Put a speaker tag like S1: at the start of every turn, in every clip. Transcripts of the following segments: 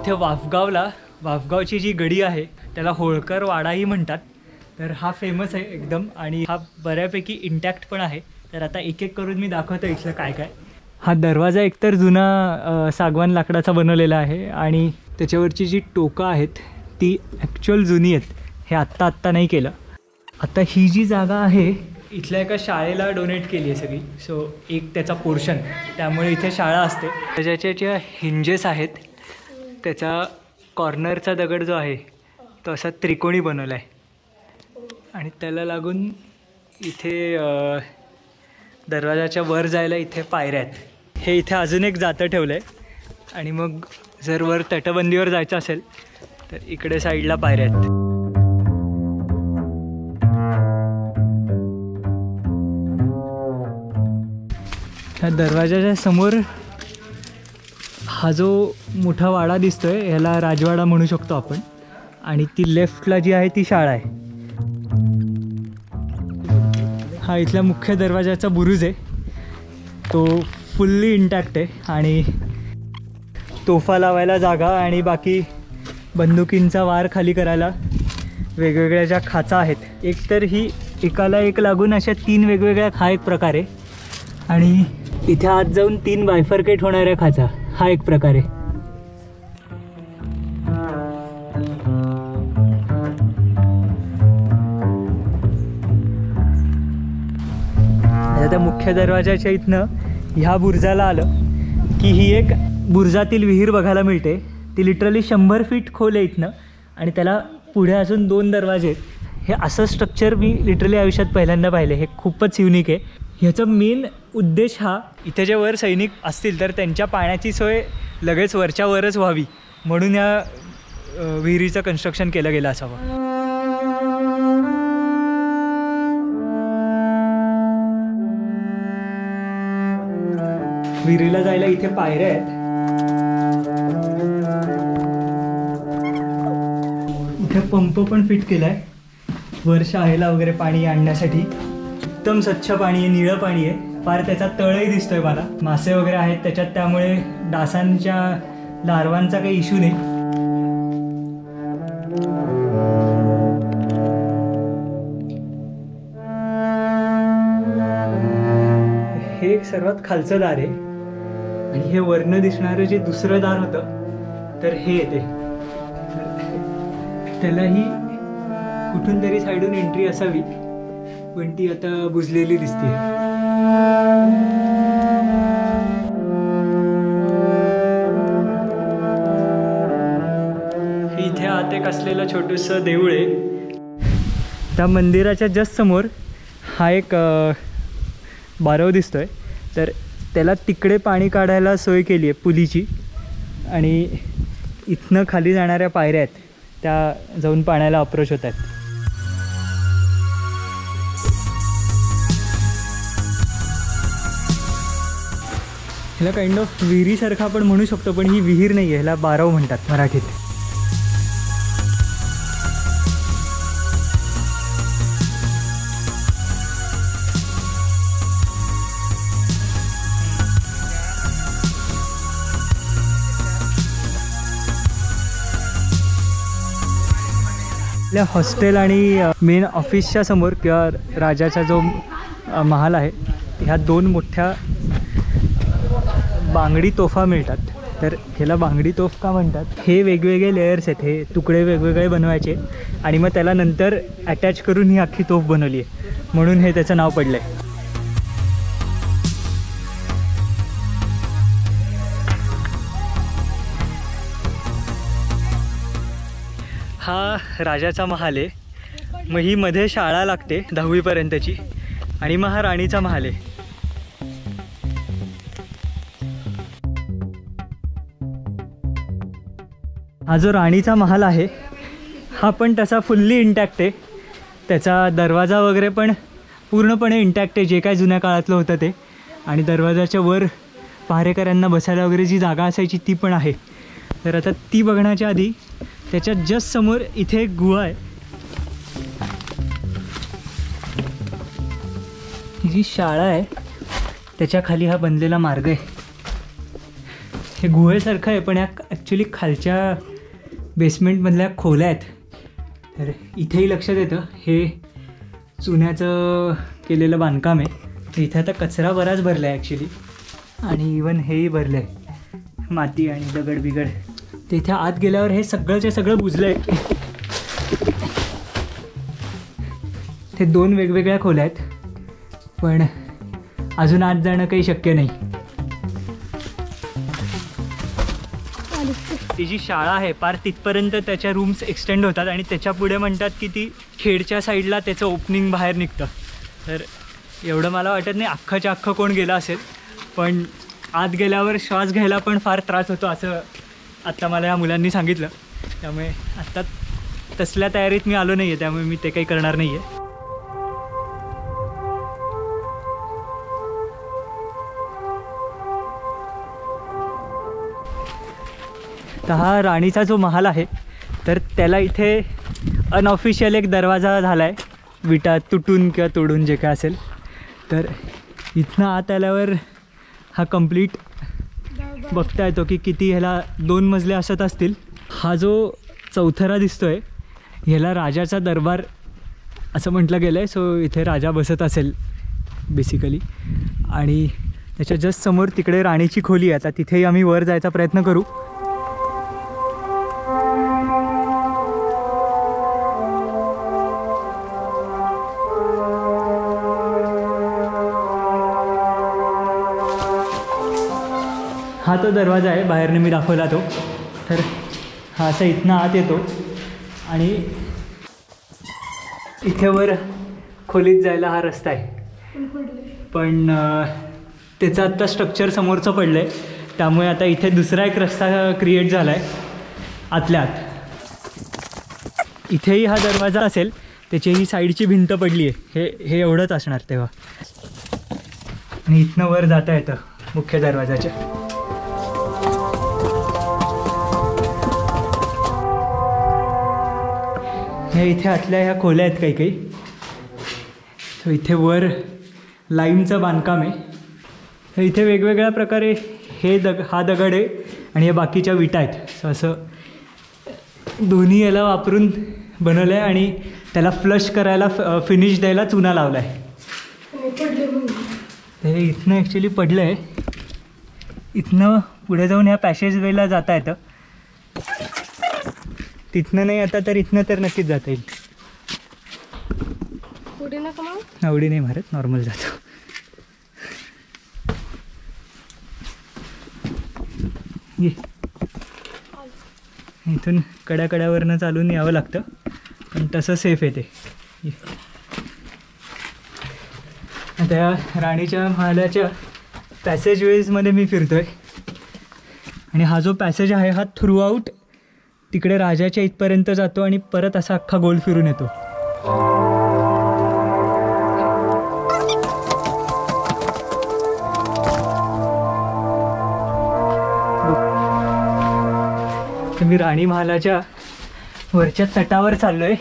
S1: इथे वाफगावची जी गडी आहे त्याला होळकर वाडाही म्हणतात. तर हा फेमस आहे एकदम आणि हा बऱ्यापैकी इंटॅक्ट पण आहे. तर आता एक एक करून मी दाखवतो इथलं काय काय. हा दरवाजा एकतर जुना सागवान लाकडाचा बनवलेला आहे आणि त्याच्यावरची जी टोकं आहेत ती ॲक्च्युअल जुनी आहेत. हे आत्ता नाही केलं. आता ही जी जागा आहे इथल्या एका शाळेला डोनेट केली आहे सगळी. सो एक त्याचा पोर्शन, त्यामुळे इथे शाळा असते. त्याच्या ज्या हिंजेस आहेत त्याचा कॉर्नरचा दगड जो आहे तो असा त्रिकोणी बनवला आहे आणि त्याला लागून इथे दरवाजाच्या वर जायला इथे पायऱ्या आहेत. हे इथे अजून एक जातं ठेवलं आहे आणि मग जर वर तटबंदीवर जायचं असेल तर इकडे साईडला पायऱ्या आहेत. ह्या दरवाजाच्या समोर हा जो मोठा वाडा दिसतोय ह्याला राजवाडा म्हणू शकतो आपण आणि ती लेफ्टला जी आहे ती शाळा आहे. हा इथल्या मुख्य दरवाजाचा बुरुज आहे. तो फुल्ली इंटॅक्ट आहे आणि तोफा लावायला जागा आणि बाकी बंदुकींचा वार खाली करायला वेगवेगळ्या ज्या खाचा आहेत. एक तर ही एकाला एक लागून अशा 3 वेगवेगळ्या हा एक प्रकार आहे आणि इथे आत जाऊन 3 बायफर्केट होणाऱ्या खाचा हा एक प्रकार आहे. त्या मुख्य दरवाजाच्या इथनं ह्या बुरुजाला आलं की ही एक बुरुजातील विहीर बघायला मिळते. ती लिटरली 100 फीट खोल आहे इथनं आणि त्याला पुढे अजून 2 दरवाजे आहेत. हे असं स्ट्रक्चर मी लिटरली आयुष्यात पहिल्यांदा पाहिले. हे खूपच युनिक आहे. ह्याचा मेन उद्देश हा इथे जे वर सैनिक असतील तर त्यांच्या पाण्याची सोय लगेच वरच्या वरच व्हावी म्हणून या विहिरीचं कन्स्ट्रक्शन केलं गेलं असावं. विहिरीला जायला इथे पायऱ्या आहेत. इथे पंप पण फिट केलाय वर शाळेला वगैरे पाणी आणण्यासाठी. एकदम स्वच्छ पाणी आहे, निळं पाणी आहे. फार त्याचा तळही दिसतोय मला. मासे वगैरे आहेत त्याच्यात, त्यामुळे डासांच्या लार्वांचा काही इश्यू नाही. हे एक सर्वात खालचं दार आहे आणि हे वरनं दिसणारं जे दुसरं दार होतं तर हे येते. त्यालाही कुठून तरी साईडून एंट्री असावी पण ती आता बुजलेली दिसते. इथे आत एक असलेलं छोटंसं देऊळ आहे. त्या मंदिराच्या जस्ट समोर हा एक बारव दिसतोय. तर त्याला तिकडे पाणी काढायला सोय केली आहे पुलीची आणि इथनं खाली जाणाऱ्या पायऱ्या आहेत त्या जाऊन पाण्याला अप्रोच होत आहेत. ह्याला काइंड ऑफ विहिरीसारखं आपण म्हणू शकतो पण ही विहीर नाही आहे. ह्याला बारव म्हणतात मराठीत. आपल्या हॉस्टेल आणि मेन ऑफिसच्या समोर किंवा राजाचा जो महाल आहे ह्या 2 मोठ्या बांगडी तोफा मिळतात. तर ह्याला बांगडी तोफ का म्हणतात? हे वेगवेगळे लेयर्स आहेत. हे तुकडे वेगवेगळे बनवायचे आणि मग त्याला नंतर अटॅच करून ही अख्खी तोफ बनवली आहे म्हणून हे त्याचं नाव पडलं आहे. हा राजाचा महाल आहे. मग ही मध्ये शाळा लागते 10वी पर्यंतची आणि मग हा राणीचा महाल आहे. हा जो राणीचा महाल आहे हा पण तसा फुल्ली इंटॅक्ट आहे. त्याचा दरवाजा वगैरे पण पूर्णपणे इंटॅक्ट आहे जे काय जुन्या काळातलं होतं ते. आणि दरवाजाच्या वर पहारेकऱ्यांना बसायला वगैरे जी जागा असायची ती पण आहे. तर आता ती बघण्याच्या आधी त्याच्या जस्ट समोर इथे एक गुहा आहे. ही जी शाळा आहे त्याच्या खाली हा बनलेला मार्ग आहे. हे गुहेसारखं आहे, पण ह्या ॲक्च्युली खालच्या बेसमेंटमधल्या खोल्या आहेत. तर इथेही लक्षात येतं हे चुन्याचं केलेलं बांधकाम आहे. तर इथे आता कचरा बराच भरला आहे ॲक्च्युली, आणि इवन हेही भरलं आहे माती आणि दगड बिगड. तर इथे आत गेल्यावर हे सगळंच्या सगळं बुजलं आहे. ते 2 वेगवेगळ्या खोल्या आहेत, पण अजून आत जाणं काही शक्य नाही. ती जी शाळा आहे पार तिथपर्यंत त्याच्या रूम्स एक्सटेंड होतात, आणि त्याच्या पुढे म्हणतात की ती खेडच्या साईडला त्याचं ओपनिंग बाहेर निघतं. तर एवढं मला वाटत नाही अख्खंच्या अख्खं कोण गेलं असेल, पण आत गेल्यावर श्वास घ्यायला पण फार त्रास होतो असं आत्ता मला या मुलांनी सांगितलं. त्यामुळे आत्ता तसल्या तयारीत मी आलो नाही आहे, त्यामुळे मी ते काही करणार नाही आहे. तर हा राणीचा जो महाल आहे, तर त्याला इथे अनऑफिशियल एक दरवाजा झाला आहे, विटा तुटून किंवा तोडून जे काय असेल. तर इथनं आत आल्यावर हा कंप्लीट बघता येतो की किती ह्याला 2 मजले असत असतील. हा जो चौथरा दिसतो आहे ह्याला राजाचा दरबार असं म्हटलं गेलं आहे. सो इथे राजा बसत असेल बेसिकली. आणि त्याच्या जस्ट समोर तिकडे राणीची खोली आहे. आता तिथेही आम्ही वर जायचा प्रयत्न करू. हा तो दरवाजा आहे बाहेरने मी दाखवला तो. तर हा असा इथनं आत येतो आणि इथे वर खोलीत जायला हा रस्ता आहे, पण त्याचं आत्ता स्ट्रक्चर समोरचं पडलं आहे. त्यामुळे आता इथे दुसरा एक रस्ता क्रिएट झाला आहे आतल्या आत. इथेही हा दरवाजा असेल, त्याची ही साईडची भिंत पडली आहे. हे एवढंच असणार तेव्हा. आणि इथनं वर जाता येतं मुख्य दरवाजाच्या. हे इथे आतल्या ह्या खोल्या आहेत काही काही. सो इथे वर लाईनचं बांधकाम आहे. तर इथे वेगवेगळ्या प्रकारे हा दगड आहे आणि हे बाकीच्या विटा आहेत. सो असं दोन्ही याला वापरून बनवलं आहे आणि त्याला फ्लश करायला फिनिश द्यायला चुना लावला आहे. हे इथनं ॲक्च्युली पडलं आहे. इथनं पुढे जाऊन ह्या पॅसेजवेला जाता येतं. तिथनं नाही आता तर इथनं तर नक्कीच जाता येईल. उडी नाही मारत, नॉर्मल जातो. इथून कड्याकड्यावरनं चालून यावं लागतं, पण तसं सेफ आहे ते. आता या राणीच्या महालाच्या पॅसेजवेजमध्ये मी फिरतो आहे. आणि हा जो पॅसेज आहे हा थ्रू आऊट तिकडे राजाच्या इथपर्यंत जातो आणि परत असा अख्खा गोल फिरून येतो. तर मी राणी महालाच्या वरच्या तटावर चाललो आहे.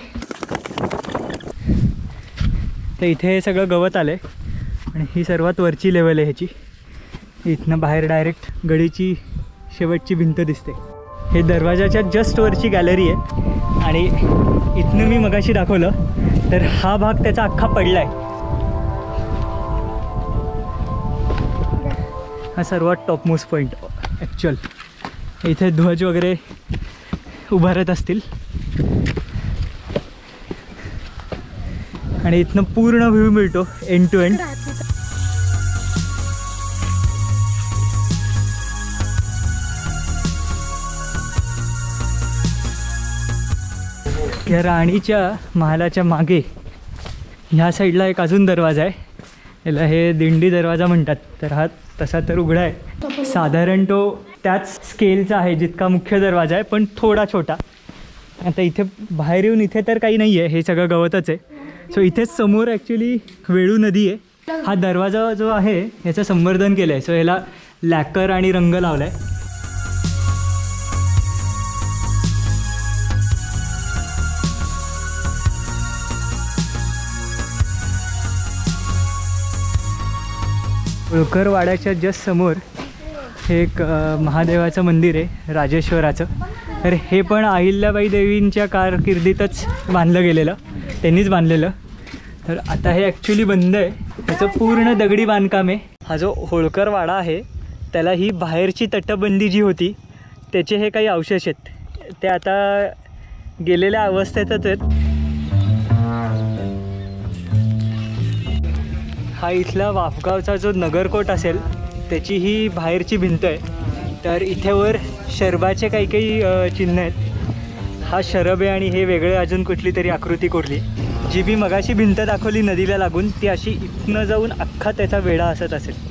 S1: तर इथे सगळं गवत आलं आहे आणि ही सर्वात वरची लेवल आहे ह्याची. इथनं बाहेर डायरेक्ट गडीची शेवटची भिंत दिसते. हे दरवाजाच्या जस्ट वरची गॅलरी आहे आणि इथनं मी मगाशी दाखवलं तर हा भाग त्याचा अख्खा पडला आहे. हा सर्वात टॉपमोस्ट पॉईंट ॲक्च्युअल. इथे ध्वज वगैरे उभारत असतील आणि इथनं पूर्ण व्ह्यू मिळतो एंड टू एंड. या राणीच्या महालाच्या मागे ह्या साईडला एक अजून दरवाजा आहे. याला हे दिंडी दरवाजा म्हणतात. तर हा तसा तर उघडा आहे. साधारण तो त्याच स्केलचा आहे जितका मुख्य दरवाजा आहे, पण थोडा छोटा. आता इथे बाहेर येऊन इथे तर काही नाही आहे, हे सगळं गवतच आहे. सो इथेच समोर ॲक्च्युली वेळू नदी आहे. हा दरवाजा जो आहे ह्याचं संवर्धन केलं आहे. सो ह्याला लॅकर आणि रंग लावला आहे. होळकर वाड्याच्या जस्ट समोर हे एक महादेवाचं मंदिर आहे राजेश्वराचं. तर हे पण अहिल्याबाई देवींच्या कारकिर्दीतच बांधलं गेलेलं, त्यांनीच बांधलेलं. तर आता हे ॲक्च्युली बंद आहे, त्याचं पूर्ण दगडी बांधकाम आहे. हा जो होळकर वाडा आहे त्याला ही बाहेरची तटबंदी जी होती त्याचे हे काही अवशेष आहेत, ते आता गेलेल्या अवस्थेतच आहेत. हा इथला वाफगावचा जो नगरकोट असेल त्याची ही बाहेरची भिंत आहे. तर इथे वर शरबाचे काही काही चिन्ह आहेत. हा शरब आहे आणि हे वेगळे अजून कुठली तरी आकृती कोरली. जी मी मगाशी भिंत दाखवली नदीला लागून ती अशी इथनं जाऊन अख्खा त्याचा वेढा असत असेल.